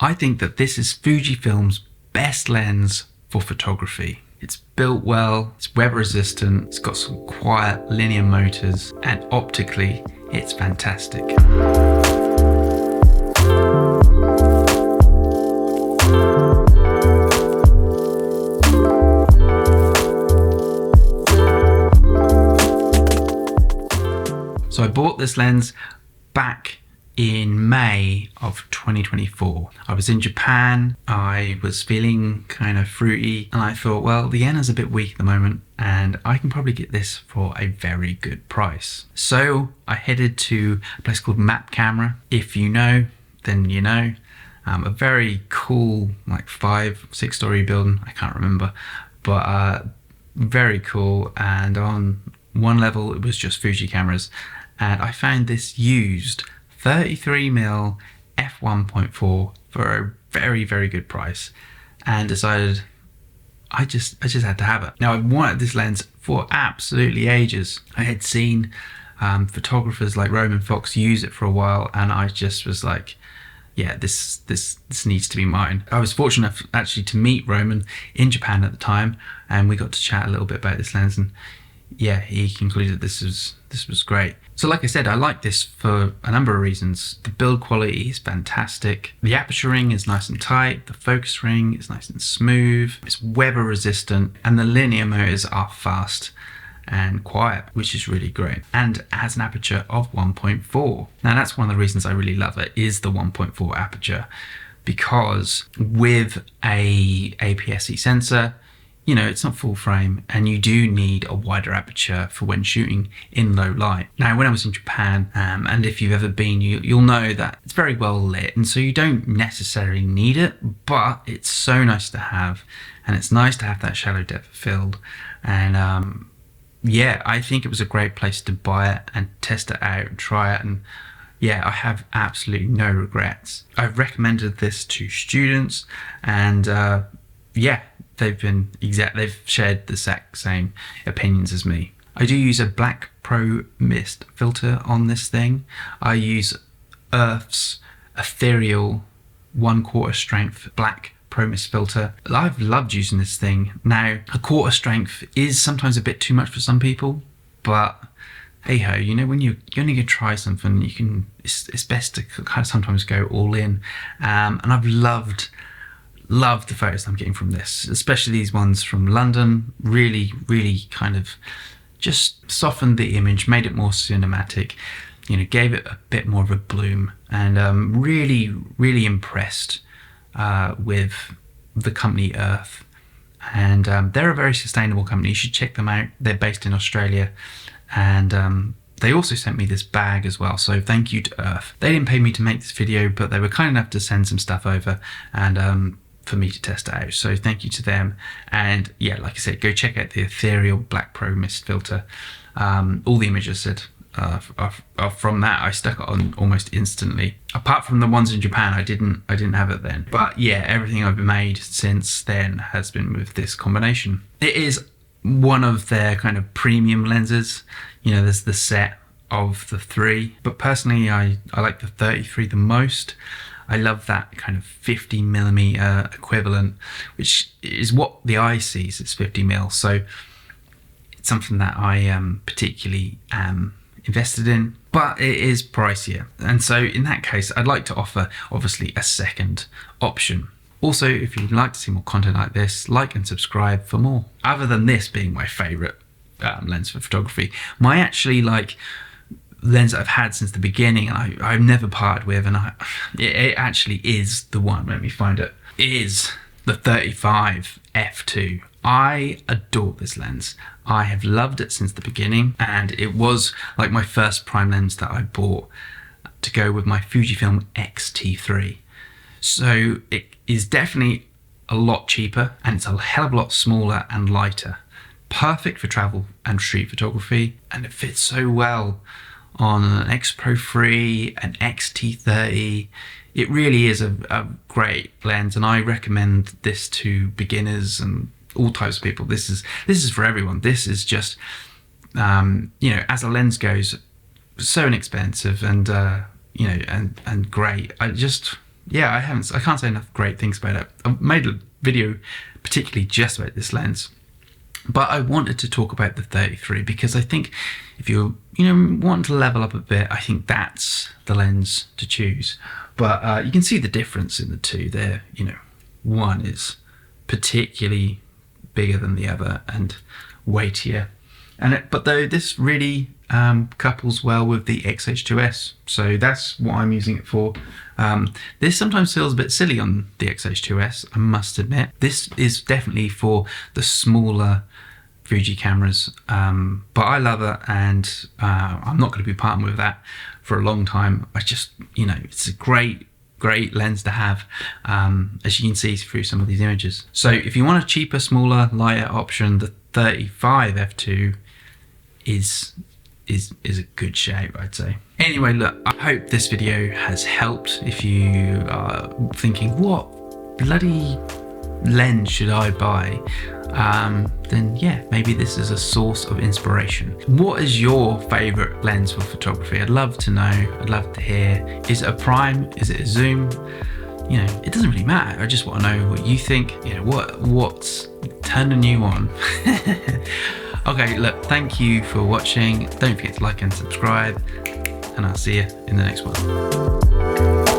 I think that this is Fujifilm's best lens for photography. It's built well, it's weather resistant, it's got some quiet linear motors, and optically, it's fantastic. So I bought this lens back in May of 2024. I was in Japan, I was feeling kind of fruity, and I thought, well, the yen is a bit weak at the moment and I can probably get this for a very good price. So I headed to a place called Map Camera. If you know, then you know. A very cool, like 5-6 story building, I can't remember, but very cool. And on one level it was just Fuji cameras, and I found this used 33mm f1.4 for a very, very good price, and decided I just had to have it. Now, I've wanted this lens for absolutely ages. I had seen photographers like Roman Fox use it for a while, and I just was like, yeah, this needs to be mine. I was fortunate enough actually to meet Roman in Japan at the time, and we got to chat a little bit about this lens, and yeah, he concluded this was great. So like I said, I like this for a number of reasons. The build quality is fantastic. The aperture ring is nice and tight. The focus ring is nice and smooth. It's weather resistant, and the linear motors are fast and quiet, which is really great. And it has an aperture of 1.4. Now that's one of the reasons I really love it, is the 1.4 aperture, because with a APS-C sensor, you know, it's not full frame, and you do need a wider aperture for when shooting in low light. Now, when I was in Japan, and if you've ever been, you'll know that it's very well lit, and so you don't necessarily need it, but it's so nice to have, and it's nice to have that shallow depth of field. And yeah, I think it was a great place to buy it and test it out and try it, and yeah, I have absolutely no regrets. I've recommended this to students, and yeah, they've shared the exact same opinions as me. I do use a black pro mist filter on this thing. I use Earth's ethereal 1/4 strength black pro mist filter. I've loved using this thing. Now, a 1/4 strength is sometimes a bit too much for some people, but hey ho, you know, when you're only gonna try something, it's best to kind of sometimes go all in. And I've loved the photos I'm getting from this, especially these ones from London. Really, really kind of just softened the image, made it more cinematic, you know, gave it a bit more of a bloom, and really, really impressed with the company Earth. And they're a very sustainable company. You should check them out. They're based in Australia, and they also sent me this bag as well, so thank you to Earth. They didn't pay me to make this video, but they were kind enough to send some stuff over, and for me to test it out, so thank you to them. And yeah, like I said, go check out the ethereal black pro mist filter. All the images said are from that. I stuck it on almost instantly. Apart from the ones in Japan, I didn't have it then. But yeah, everything I've made since then has been with this combination. It is one of their kind of premium lenses. You know, there's the set of the 3, but personally I like the 33 the most. I love that kind of 50mm equivalent, which is what the eye sees as 50mm. So it's something that I particularly am invested in, but it is pricier. And so in that case, I'd like to offer, obviously, a second option. Also, if you'd like to see more content like this, like and subscribe for more. Other than this being my favorite lens for photography, my actually lens that I've had since the beginning, and I've never parted with, and it actually is the one. Let me find it. It is the 35 f2. I adore this lens. I have loved it since the beginning, and it was like my first prime lens that I bought to go with my Fujifilm X-T3. So it is definitely a lot cheaper, and it's a hell of a lot smaller and lighter. Perfect for travel and street photography, and it fits so well on an X Pro 3, an X-T30. It really is a great lens, and I recommend this to beginners and all types of people. This is for everyone. This is just, you know, as a lens goes, so inexpensive and you know, and great. yeah, I can't say enough great things about it. I've made a video particularly just about this lens, but I wanted to talk about the 33 because I think if you're, wanting to level up a bit, I think that's the lens to choose. But you can see the difference in the two there. One is particularly bigger than the other and weightier, but though this really couples well with the XH2S, so that's what I'm using it for. This sometimes feels a bit silly on the XH2S, I must admit. This is definitely for the smaller Fuji cameras, but I love it, and I'm not going to be parting with that for a long time. I just, it's a great lens to have, as you can see through some of these images. So if you want a cheaper, smaller, lighter option, the 35 f2 is a good shape, I'd say. Anyway, look, I hope this video has helped. If you are thinking, what bloody lens should I buy? Then yeah, maybe this is a source of inspiration. What is your favorite lens for photography? I'd love to know, I'd love to hear. Is it a prime? Is it a zoom? It doesn't really matter. I just want to know what you think. What's turn a new on. Okay, look, thank you for watching. Don't forget to like and subscribe, and I'll see you in the next one.